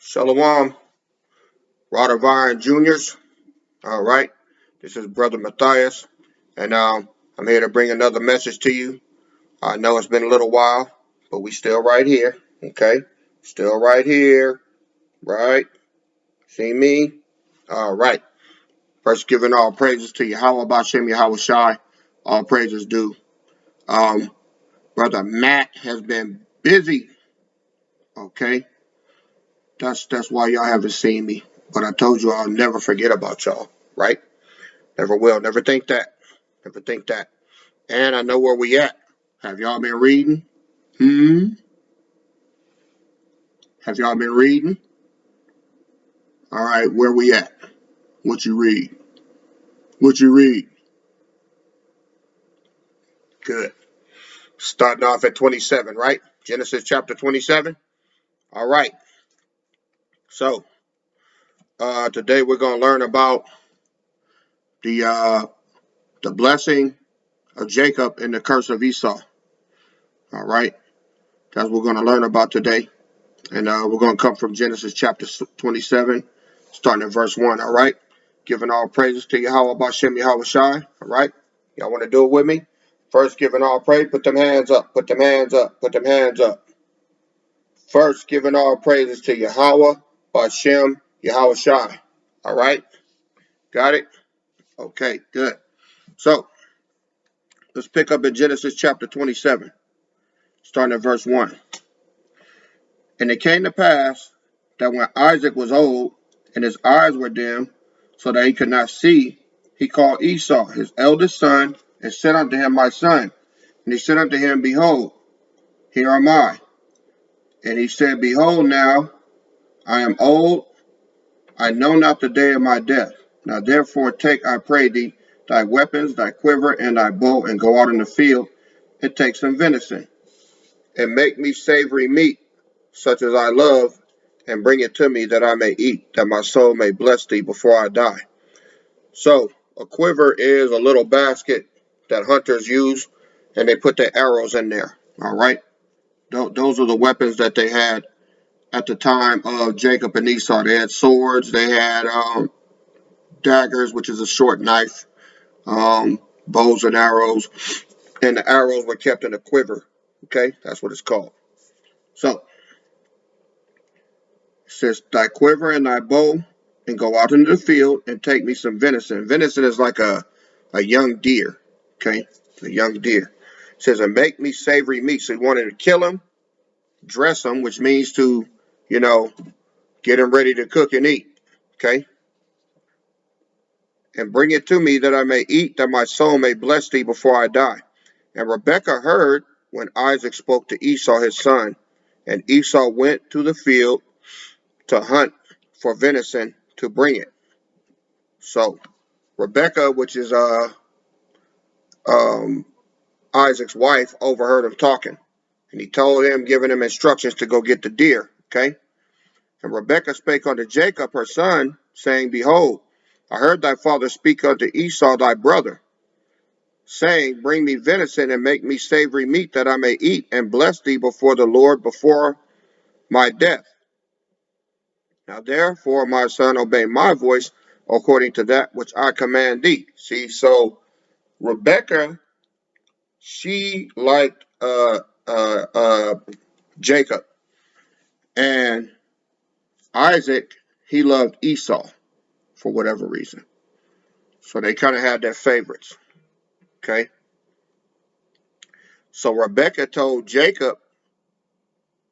Shalom, Rod of Iron Juniors. All right, this is Brother Matthias, and I'm here to bring another message to you. I know it's been a little while, but we still right here. Okay, still right here. Right? See me? All right. First, giving all praises to Yahweh Bashem Yahweh Shai. All praises due. Um, Brother Matt has been busy. Okay, that's why y'all haven't seen me. But I told you I'll never forget about y'all. Right? Never will. Never think that. Never think that. And I know where we at. Have y'all been reading? Have y'all been reading? All right, where we at? What you read? What you read? Good. Starting off at 27, right? Genesis chapter 27. All right. So today we're gonna learn about the uh, the blessing of Jacob and the curse of Esau. All right. That's what we're gonna learn about today. And we're going to come from Genesis chapter 27, starting at verse 1, all right? Giving all praises to Yahweh Bashem Yahweh Shai, all right? Y'all want to do it with me? First, giving all praise, put them hands up, put them hands up, put them hands up. First, giving all praises to Yahweh Bashem Yahweh Shai, all right? Got it? Okay, good. So, let's pick up in Genesis chapter 27, starting at verse 1. And it came to pass that when Isaac was old and his eyes were dim, so that he could not see, he called Esau, his eldest son, and said unto him, My son. And he said unto him, Behold, here am I. And he said, Behold, now I am old, I know not the day of my death. Now therefore take, I pray thee, thy weapons, thy quiver, and thy bow, and go out in the field, and take some venison, and make me savory meat, such as I love, and bring it to me that I may eat, that my soul may bless thee before I die. So, a quiver is a little basket that hunters use, and they put their arrows in there. All right? Those are the weapons that they had at the time of Jacob and Esau. They had swords, they had daggers, which is a short knife, bows and arrows, and the arrows were kept in a quiver. Okay? That's what it's called. So, it says, Thy quiver and thy bow, and go out into the field and take me some venison. Venison is like a young deer. Okay? A young deer. It says, and make me savory meat. So he wanted to kill him, dress him, which means to, you know, get him ready to cook and eat. Okay? And bring it to me that I may eat, that my soul may bless thee before I die. And Rebekah heard when Isaac spoke to Esau his son. And Esau went to the field to hunt for venison to bring it. So Rebekah, which is um, Isaac's wife, overheard him talking. And he told him, giving him instructions to go get the deer. Okay? And Rebekah spake unto Jacob her son, saying, Behold, I heard thy father speak unto Esau thy brother, saying, Bring me venison and make me savory meat that I may eat and bless thee before the Lord before my death. Now therefore, my son, obey my voice according to that which I command thee. See, so Rebekah, she liked Jacob, and Isaac, he loved Esau for whatever reason. So they kind of had their favorites. Okay. So Rebekah told Jacob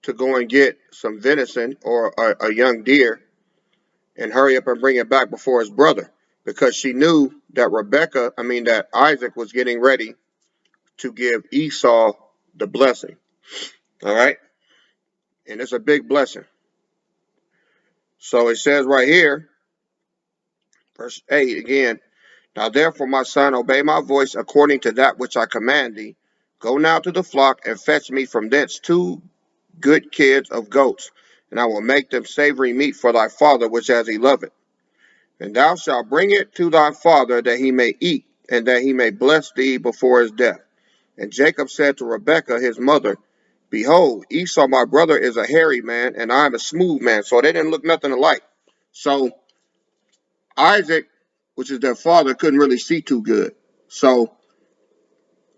to go and get some venison or a young deer and hurry up and bring it back before his brother, because she knew that that Isaac was getting ready to give Esau the blessing. All right. And it's a big blessing. So it says right here, verse 8 again, Now therefore, my son, obey my voice according to that which I command thee. Go now to the flock and fetch me from thence 2 good kids of goats, and I will make them savory meat for thy father, which as he loveth. And thou shalt bring it to thy father, that he may eat, and that he may bless thee before his death. And Jacob said to Rebekah his mother, Behold, Esau my brother is a hairy man, and I am a smooth man. So they didn't look nothing alike. So Isaac, which is their father, couldn't really see too good. So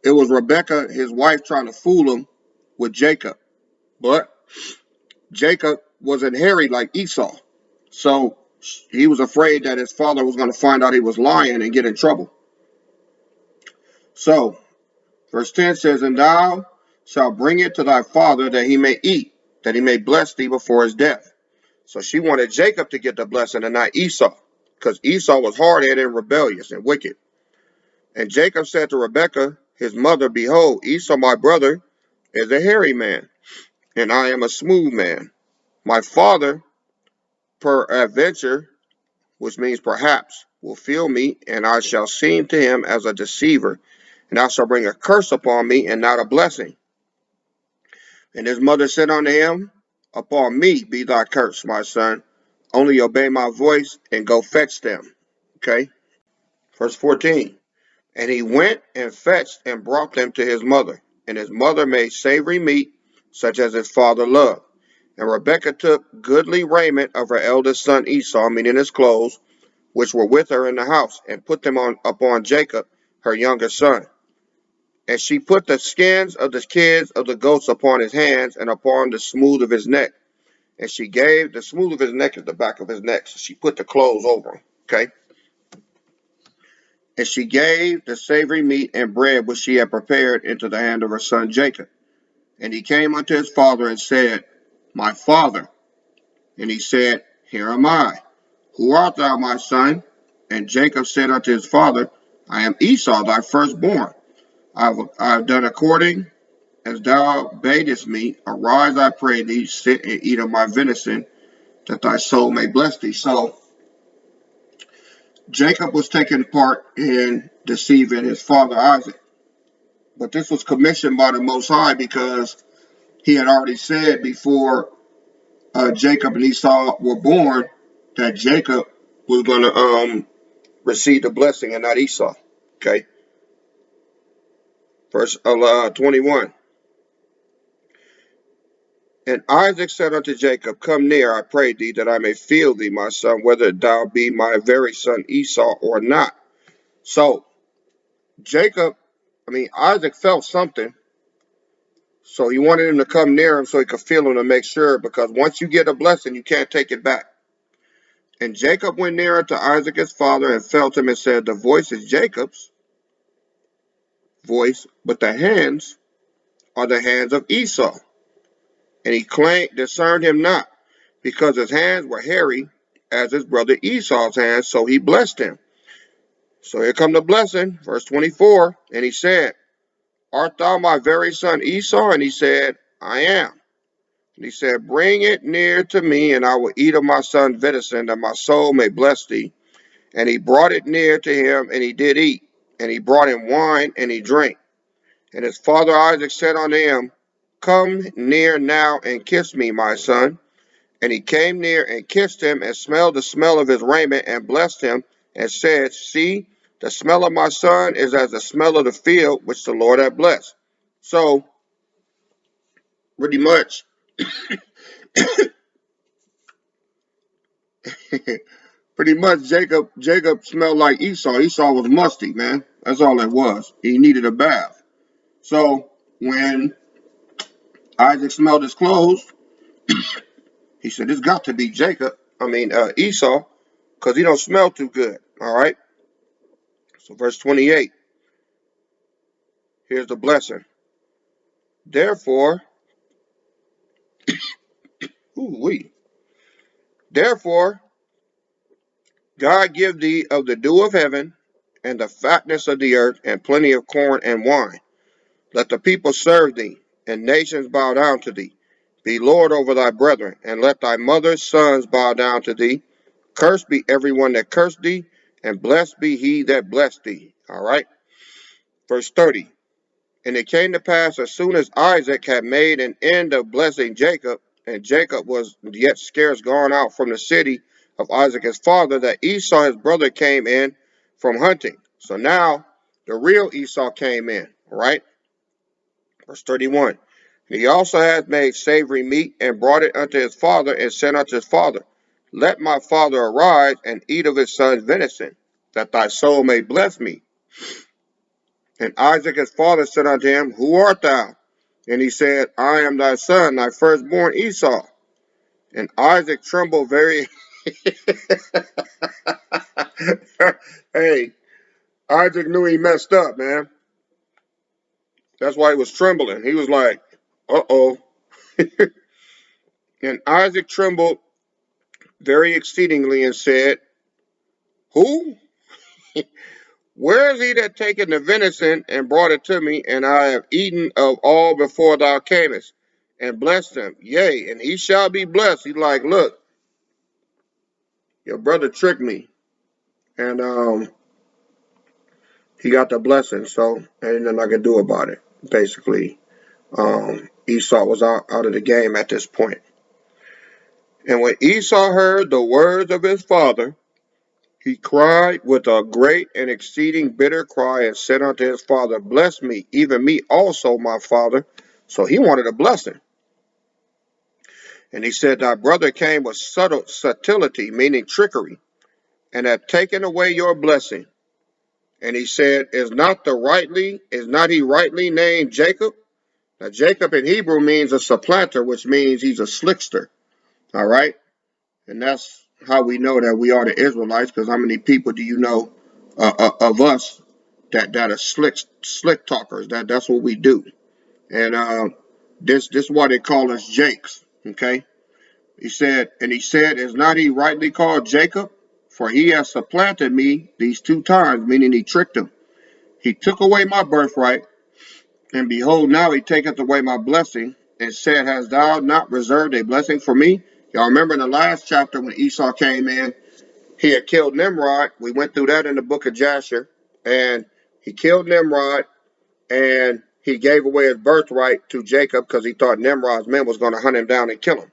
it was Rebekah, his wife, trying to fool him with Jacob. But Jacob wasn't hairy like Esau. So he was afraid that his father was going to find out he was lying and get in trouble. So verse 10 says, and thou shalt bring it to thy father that he may eat, that he may bless thee before his death. So she wanted Jacob to get the blessing and not Esau, because Esau was hard-headed and rebellious and wicked. And Jacob said to Rebekah, his mother, behold, Esau my brother is a hairy man, and I am a smooth man. My father, peradventure, which means perhaps, will feel me, and I shall seem to him as a deceiver, and I shall bring a curse upon me and not a blessing. And his mother said unto him, upon me be thy curse, my son. Only obey my voice and go fetch them. Okay? Verse 14. And he went and fetched and brought them to his mother. And his mother made savory meat, such as his father loved. And Rebekah took goodly raiment of her eldest son Esau, meaning his clothes, which were with her in the house, and put them upon Jacob, her youngest son. And she put the skins of the kids of the goats upon his hands and upon the smooth of his neck. And she gave the smooth of his neck at the back of his neck. So she put the clothes over him. Okay. And she gave the savory meat and bread which she had prepared into the hand of her son Jacob. And he came unto his father and said, my father. And he said, here am I. Who art thou, my son? And Jacob said unto his father, I am Esau, thy firstborn. I have done according as thou badest me. Arise, I pray thee, sit and eat of my venison, that thy soul may bless thee. So Jacob was taking part in deceiving his father Isaac. But this was commissioned by the Most High because he had already said before Jacob and Esau were born that Jacob was going to receive the blessing and not Esau. Okay. Verse 21. And Isaac said unto Jacob, come near, I pray thee, that I may feel thee, my son, whether thou be my very son Esau or not. So Isaac felt something. So he wanted him to come near him so he could feel him to make sure, because once you get a blessing, you can't take it back. And Jacob went nearer to Isaac his father and felt him and said, the voice is Jacob's voice, but the hands are the hands of Esau. And he discerned him not, because his hands were hairy as his brother Esau's hands, so he blessed him. So here come the blessing, verse 24. And he said, art thou my very son Esau? And he said, I am. And he said, bring it near to me, and I will eat of my son venison, that my soul may bless thee. And he brought it near to him, and he did eat. And he brought him wine, and he drank. And his father Isaac said unto him, come near now and kiss me, my son. And he came near and kissed him, and smelled the smell of his raiment, and blessed him, and said, see, the smell of my son is as the smell of the field which the Lord hath blessed. So, pretty much, Jacob smelled like Esau. Esau was musty, man. That's all it was. He needed a bath. So, when Isaac smelled his clothes, he said, it's got to be Esau, because he don't smell too good. All right. So verse 28, here's the blessing. Therefore, therefore, God give thee of the dew of heaven and the fatness of the earth and plenty of corn and wine. Let the people serve thee and nations bow down to thee. Be Lord over thy brethren, and let thy mother's sons bow down to thee. Cursed be everyone that cursed thee, and blessed be he that blessed thee. All right. Verse 30. And it came to pass, as soon as Isaac had made an end of blessing Jacob, and Jacob was yet scarce gone out from the city of Isaac his father, that Esau his brother came in from hunting. So now the real Esau came in, all right? Verse 31. And He also hath made savory meat, and brought it unto his father, and said unto his father, Let my father arise, and eat of his son's venison, that thy soul may bless me. And Isaac his father said unto him, Who art thou? And he said, I am thy son, thy firstborn Esau. And Isaac trembled very. Hey, Isaac knew he messed up, man. That's why he was trembling. He was like, uh-oh. And Isaac trembled very exceedingly and said, Who? Where is he that taketh the venison and brought it to me, and I have eaten of all before thou camest, and blessed him? Yea, and he shall be blessed. He's like, look, your brother tricked me, and he got the blessing, so ain't nothing I can do about it. Basically, Esau was out of the game at this point. And when Esau heard the words of his father, he cried with a great and exceeding bitter cry, and said unto his father, Bless me, even me also, my father. So he wanted a blessing. And he said, Thy brother came with subtlety, meaning trickery, and hath taken away your blessing. And he said, is not he rightly named Jacob? Now Jacob in Hebrew means a supplanter, which means he's a slickster. All right? And that's how we know that we are the Israelites, because how many people do you know of us that are slick talkers? That's what we do. And this is why they call us Jakes. Okay. He said, is not he rightly called Jacob? For he has supplanted me these 2 times, meaning he tricked him. He took away my birthright, and behold, now he taketh away my blessing, and said, Hast thou not reserved a blessing for me? Y'all remember in the last chapter when Esau came in, he had killed Nimrod. We went through that in the book of Jasher. And he killed Nimrod, and he gave away his birthright to Jacob because he thought Nimrod's men was going to hunt him down and kill him.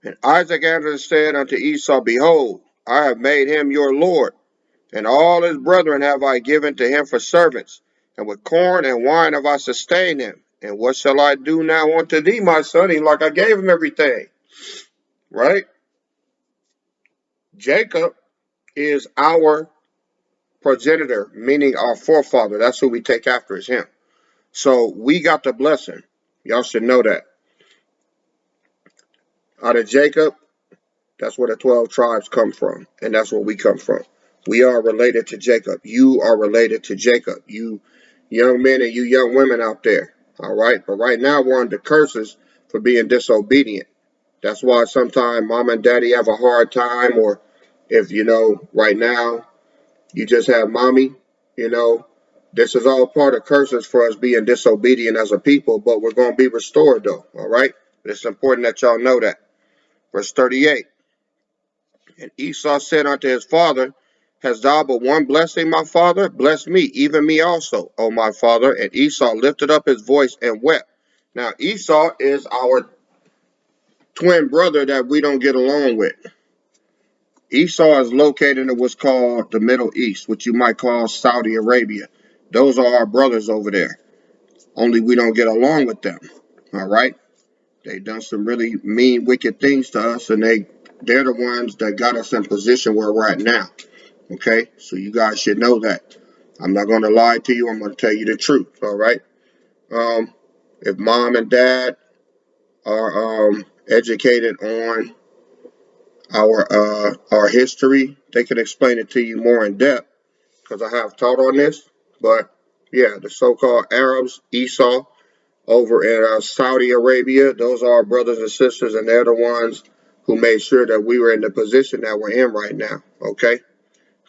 And Isaac answered and said unto Esau, Behold, I have made him your lord, and all his brethren have I given to him for servants, and with corn and wine have I sustained him. And what shall I do now unto thee, my son? He's like, I gave him everything. Right? Jacob is our progenitor, meaning our forefather. That's who we take after, is him. So we got the blessing. Y'all should know that. Out of Jacob, that's where the 12 tribes come from, and that's where we come from. We are related to Jacob. You are related to Jacob. You young men and you young women out there. All right. But right now we're under curses for being disobedient. That's why sometimes mom and daddy have a hard time, or if right now you just have mommy, you know, this is all part of curses for us being disobedient as a people, but we're going to be restored though. All right. But it's important that y'all know that. Verse 38. And Esau said unto his father, Hast thou but one blessing, my father? Bless me, even me also, O my father. And Esau lifted up his voice and wept. Now, Esau is our twin brother that we don't get along with. Esau is located in what's called the Middle East, which you might call Saudi Arabia. Those are our brothers over there. Only we don't get along with them. All right? They've done some really mean, wicked things to us, and they're the ones that got us in position where we're at now. Okay? So you guys should know that. I'm not going to lie to you. I'm going to tell you the truth. All right? If mom and dad are educated on our history, they can explain it to you more in depth because I have taught on this. But yeah, the so-called Arabs, Esau, over in Saudi Arabia, those are our brothers and sisters, and they're the ones who made sure that we were in the position that we're in right now. Okay,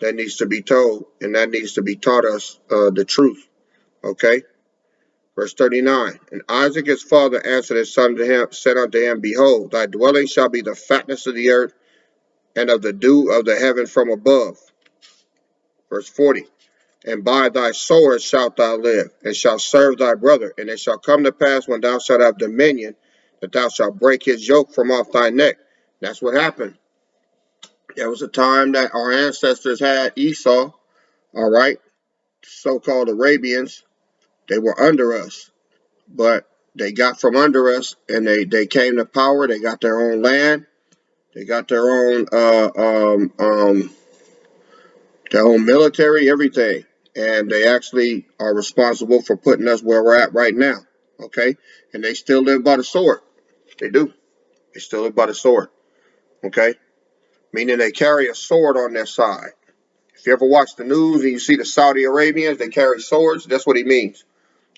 that needs to be told, and that needs to be taught us the truth. Okay, verse 39. And Isaac his father answered his son to him, said unto him, Behold, thy dwelling shall be the fatness of the earth, and of the dew of the heaven from above. Verse 40. And by thy sword shalt thou live, and shalt serve thy brother. And it shall come to pass when thou shalt have dominion, that thou shalt break his yoke from off thy neck. That's what happened. There was a time that our ancestors had Esau, all right, so-called Arabians. They were under us. But they got from under us, and they came to power. They got their own land. They got their own military, everything, and they actually are responsible for putting us where we're at right now. Okay, and they still live by the sword. They do. They still live by the sword. Okay, meaning they carry a sword on their side. If you ever watch the news and you see the Saudi Arabians, they carry swords. That's what he means,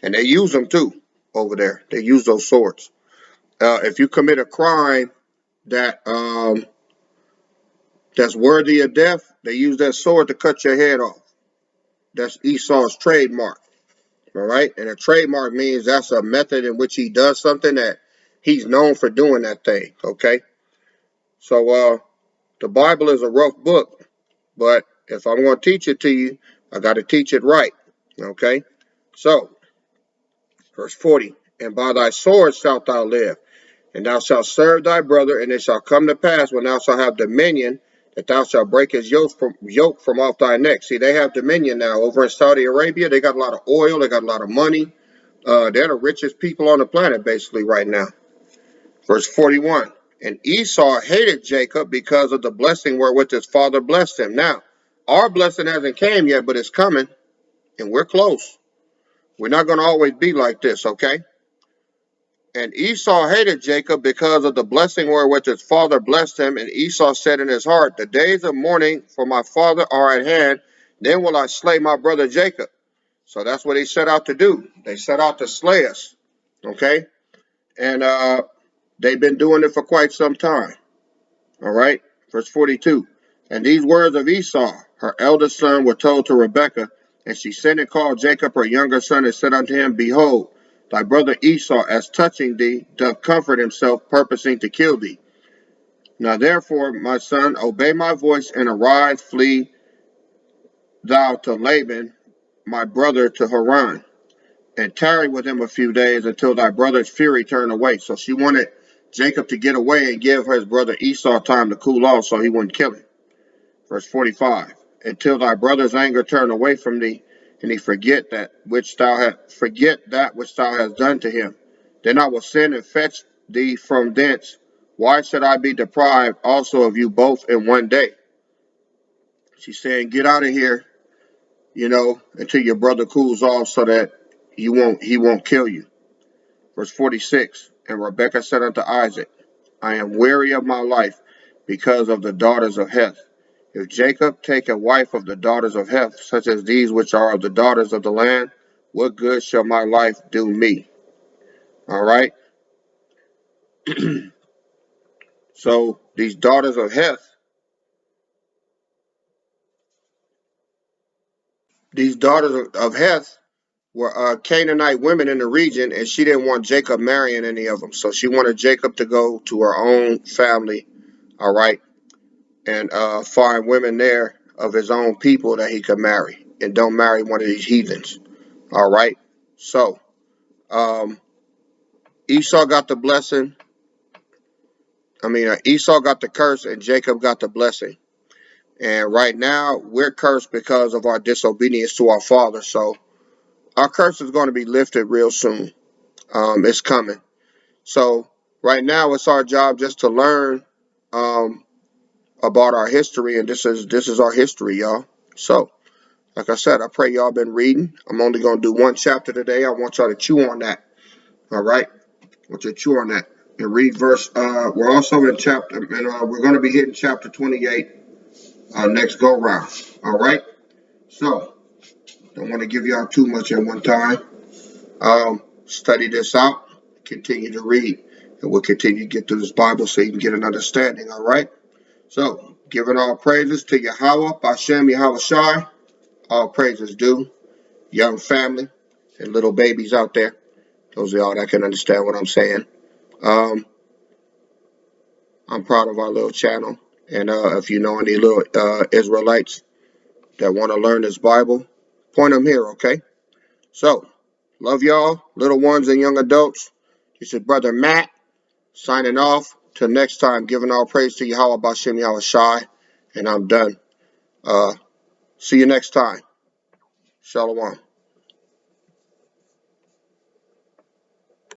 and they use them too over there. They use those swords. If you commit a crime that that's worthy of death, they use that sword to cut your head off. That's Esau's trademark. All right, and a trademark means that's a method in which he does something that he's known for doing that thing. Okay, so the Bible is a rough book, but if I'm going to teach it to you, I got to teach it right. Okay, so verse 40, and by thy sword shalt thou live, and thou shalt serve thy brother, and it shall come to pass when thou shalt have dominion, that thou shalt break his yoke from off thy neck. See, they have dominion now over in Saudi Arabia. They got a lot of oil. They got a lot of money. They're the richest people on the planet, basically, right now. Verse 41, and Esau hated Jacob because of the blessing wherewith his father blessed him. Now, our blessing hasn't came yet, but it's coming, and we're close. We're not going to always be like this, okay? And Esau hated Jacob because of the blessing wherewith his father blessed him. And Esau said in his heart, the days of mourning for my father are at hand. Then will I slay my brother Jacob. So that's what they set out to do. They set out to slay us, okay? And they've been doing it for quite some time. All right. Verse 42. And these words of Esau, her eldest son, were told to Rebekah, and she sent and called Jacob her younger son, and said unto him, behold, thy brother Esau, as touching thee, doth comfort himself, purposing to kill thee. Now therefore, my son, obey my voice, and arise, flee thou to Laban, my brother, to Haran, and tarry with him a few days until thy brother's fury turn away. So she wanted Jacob to get away and give his brother Esau time to cool off so he wouldn't kill him. Verse 45, until thy brother's anger turn away from thee, and he forget that which thou hast done to him. Then I will send and fetch thee from thence. Why should I be deprived also of you both in one day? She's saying, get out of here, until your brother cools off so that he won't kill you. Verse 46, and Rebekah said unto Isaac, I am weary of my life because of the daughters of Heth. If Jacob take a wife of the daughters of Heth, such as these which are of the daughters of the land, what good shall my life do me? All right. So these daughters of Heth, were Canaanite women in the region, and she didn't want Jacob marrying any of them. So she wanted Jacob to go to her own family, all right, and find women there of his own people that he could marry, and don't marry one of these heathens, all right. So Esau got the blessing. Esau got the curse, and Jacob got the blessing. And right now, we're cursed because of our disobedience to our father. So our curse is going to be lifted real soon. It's coming. So right now, it's our job just to learn about our history, and this is our history, y'all. So, like I said, I pray y'all been reading. I'm only going to do one chapter today. I want y'all to chew on that. All right, I want you to chew on that and read verse. We're also in chapter, and we're going to be hitting chapter 28 next go round. All right. So, don't want to give y'all too much at one time. Study this out. Continue to read, and we'll continue to get through this Bible so you can get an understanding. All right. So, giving all praises to Yahweh, Bashem, Yahweh Shai. All praises due. Young family and little babies out there. Those of y'all that can understand what I'm saying. I'm proud of our little channel. And if you know any little Israelites that want to learn this Bible, point them here, okay? So, love y'all, little ones and young adults. This is Brother Matt signing off. Till next time, giving all praise to Yahweh Bashem Yahweh Shai. And I'm done. See you next time. Shalom.